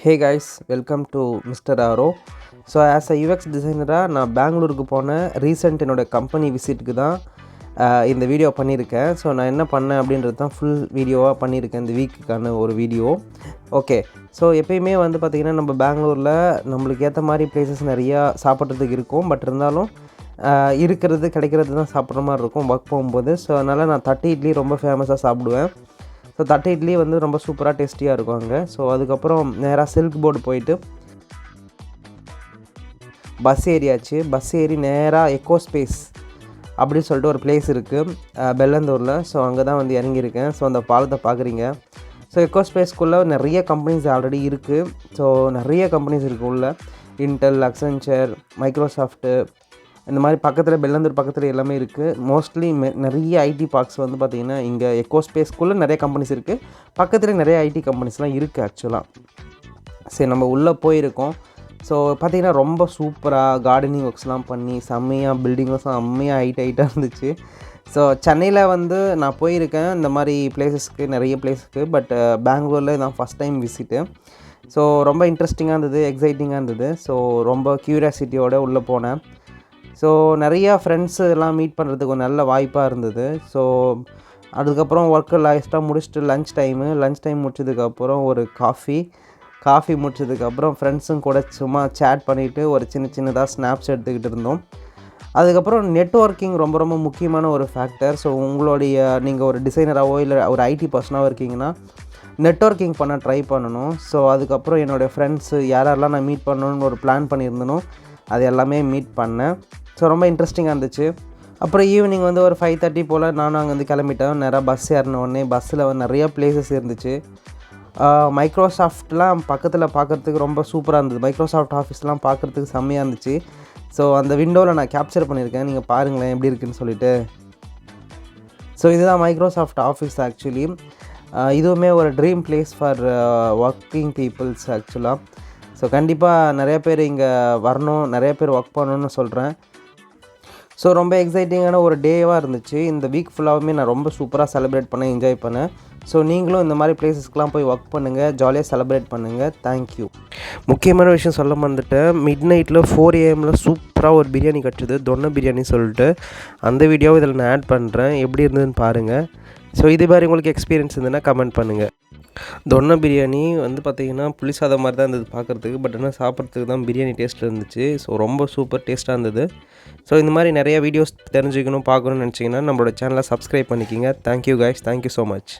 Hey guys, welcome to Mr. Auro. So as a UX designer, நான் பெங்களூருக்கு போன recent என்னோடய கம்பெனி விசிட்டுக்கு தான் இந்த வீடியோ பண்ணியிருக்கேன். ஸோ நான் என்ன பண்ணேன் அப்படின்றது தான் ஃபுல் வீடியோவாக பண்ணியிருக்கேன் இந்த வீக்குக்கான ஒரு வீடியோ. ஓகே, ஸோ எப்பயுமே வந்து பார்த்திங்கன்னா நம்ம பெங்களூரில் நம்மளுக்கு ஏற்ற மாதிரி ப்ளேஸஸ் நிறையா சாப்பிட்றதுக்கு இருக்கும். பட் இருந்தாலும் கிடைக்கிறது தான் சாப்பிட்ற மாதிரி இருக்கும் ஒர்க் போகும்போது. ஸோ அதனால் நான் தட்டு இட்லி ரொம்ப ஃபேமஸாக சாப்பிடுவேன். ஸோ தட்டு இட்லி வந்து ரொம்ப சூப்பராக டேஸ்டியாக இருக்கும் அங்கே. ஸோ அதுக்கப்புறம் நேராக சில்க் போர்டு போயிட்டு பஸ் ஏறியாச்சு. பஸ் ஏறி நேராக எக்கோ ஸ்பேஸ் அப்படின்னு சொல்லிட்டு ஒரு பிளேஸ் இருக்குது பெல்லந்தூரில். ஸோ அங்கே தான் வந்து இறங்கியிருக்கேன். ஸோ அந்த பாலத்தை பார்க்குறீங்க. ஸோ எக்கோ ஸ்பேஸ்க்குள்ளே நிறைய கம்பெனிஸ் ஆல்ரெடி இருக்குது. ஸோ நிறைய கம்பெனிஸ் இருக்குது உள்ள. இன்டெல், அக்சென்ச்சர், மைக்ரோசாஃப்ட்டு, இந்த மாதிரி பக்கத்தில் பெல்லந்தூர் பக்கத்தில் எல்லாமே இருக்குது. மோஸ்ட்லி நிறைய ஐடி பார்க்ஸ் வந்து பார்த்திங்கன்னா இங்கே எக்கோ ஸ்பேஸ்க்குள்ளே நிறைய கம்பெனிஸ் இருக்குது. பக்கத்தில் நிறைய ஐடி கம்பெனிஸ்லாம் இருக்குது ஆக்சுவலாக. சரி, நம்ம உள்ளே போயிருக்கோம். ஸோ பார்த்திங்கன்னா ரொம்ப சூப்பராக கார்டனிங் ஒர்க்ஸ்லாம் பண்ணி செம்மையாக பில்டிங்லாம் செம்மையாக ஹைட்டாக இருந்துச்சு. ஸோ சென்னையில் வந்து நான் போயிருக்கேன் இந்த மாதிரி பிளேஸஸ்க்கு, நிறைய பிளேஸுக்கு. பட் பெங்களூரில் நான் ஃபஸ்ட் டைம் விசிட்டு. ஸோ ரொம்ப இன்ட்ரெஸ்டிங்காக இருந்தது, எக்ஸைட்டிங்காக இருந்தது. ஸோ ரொம்ப க்யூரியாசிட்டியோடு உள்ளே போனேன். ஸோ நிறையா ஃப்ரெண்ட்ஸு எல்லாம் மீட் பண்ணுறதுக்கு ஒரு நல்ல வாய்ப்பாக இருந்தது. ஸோ அதுக்கப்புறம் ஒர்க்கு லாஸ்ட்டாக முடிச்சுட்டு லன்ச் டைம் முடிச்சதுக்கப்புறம் ஒரு காஃபி முடிச்சதுக்கப்புறம் ஃப்ரெண்ட்ஸும் கூட சும்மா சேட் பண்ணிவிட்டு ஒரு சின்னதாக ஸ்னாப்ஸ் எடுத்துக்கிட்டு இருந்தோம். அதுக்கப்புறம் நெட்வொர்க்கிங் ரொம்ப ரொம்ப முக்கியமான ஒரு ஃபேக்டர். ஸோ நீங்கள் ஒரு டிசைனராகவோ இல்லை ஒரு ஐடி பர்சனாகவோ இருக்கீங்கன்னா நெட்வொர்க்கிங் பண்ண ட்ரை பண்ணணும். ஸோ அதுக்கப்புறம் என்னுடைய ஃப்ரெண்ட்ஸு யாரெல்லாம் நான் மீட் பண்ணணுன்னு ஒரு பிளான் பண்ணியிருந்தனோ அது எல்லாமே மீட் பண்ணேன். ஸோ ரொம்ப இன்ட்ரெஸ்டிங்காக இருந்துச்சு. அப்புறம் ஈவினிங் வந்து ஒரு 5:30 போல் நானும் அங்கே வந்து கிளம்பிட்டேன். நேராக பஸ் ஏறின உடனே பஸ்ஸில் நிறைய பிளேசஸ் இருந்துச்சு. மைக்ரோசாஃப்ட்லாம் பக்கத்தில் பார்க்குறதுக்கு ரொம்ப சூப்பராக இருந்தது. மைக்ரோசாஃப்ட் ஆஃபீஸ்லாம் பார்க்குறதுக்கு செம்மையாக இருந்துச்சு. ஸோ அந்த விண்டோவில் நான் கேப்சர் பண்ணியிருக்கேன், நீங்கள் பாருங்களேன் எப்படி இருக்குதுன்னு சொல்லிட்டு. ஸோ இதுதான் மைக்ரோசாஃப்ட் ஆஃபீஸ் ஆக்சுவலி. இதுவுமே ஒரு dream place for working peoples ஆக்சுவலாக. ஸோ கண்டிப்பாக நிறைய பேர் இங்கே வரணும், நிறைய பேர் ஒர்க் பண்ணணும்னு சொல்கிறேன். ஸோ ரொம்ப எக்ஸைட்டிங்கான ஒரு டேவாக இருந்துச்சு. இந்த வீக் ஃபுல்லாகவுமே நான் ரொம்ப சூப்பராக செலிப்ரேட் பண்ணேன், என்ஜாய் பண்ணேன். ஸோ நீங்களும் இந்த மாதிரி பிளேஸஸ்க்கெலாம் போய் ஒர்க் பண்ணுங்கள், ஜாலியாக செலிப்ரேட் பண்ணுங்கள். தேங்க்யூ. முக்கியமான விஷயம் சொல்ல மறந்துட்டேன். மிட் நைட்டில் 4 AM சூப்பராக ஒரு பிரியாணி கிடச்சிது, தொன்னை பிரியாணி சொல்லிட்டு. அந்த வீடியோவை இதில் நான் ஆட் பண்ணுறேன், எப்படி இருந்ததுன்னு பாருங்கள். ஸோ இது மாதிரி உங்களுக்கு எக்ஸ்பீரியன்ஸ் இருந்ததுன்னா கமெண்ட் பண்ணுங்கள். தொன்னை பிரியாணி வந்து பார்த்திங்கன்னா புளி சாதம் மாதிரி தான் இருந்தது பார்க்குறதுக்கு. பட் ஆனால் சாப்பிட்றதுக்கு தான் பிரியாணி டேஸ்ட் இருந்துச்சு. ஸோ ரொம்ப சூப்பர் டேஸ்ட்டாக இருந்தது. ஸோ இந்த மாதிரி நிறைய வீடியோஸ் தெரிஞ்சுக்கணும், பார்க்கணும்னு நினச்சிங்கன்னா நம்மளோட சேனலை சப்ஸ்கிரைப் பண்ணிக்கிங்க. Thank you guys, thank you so much.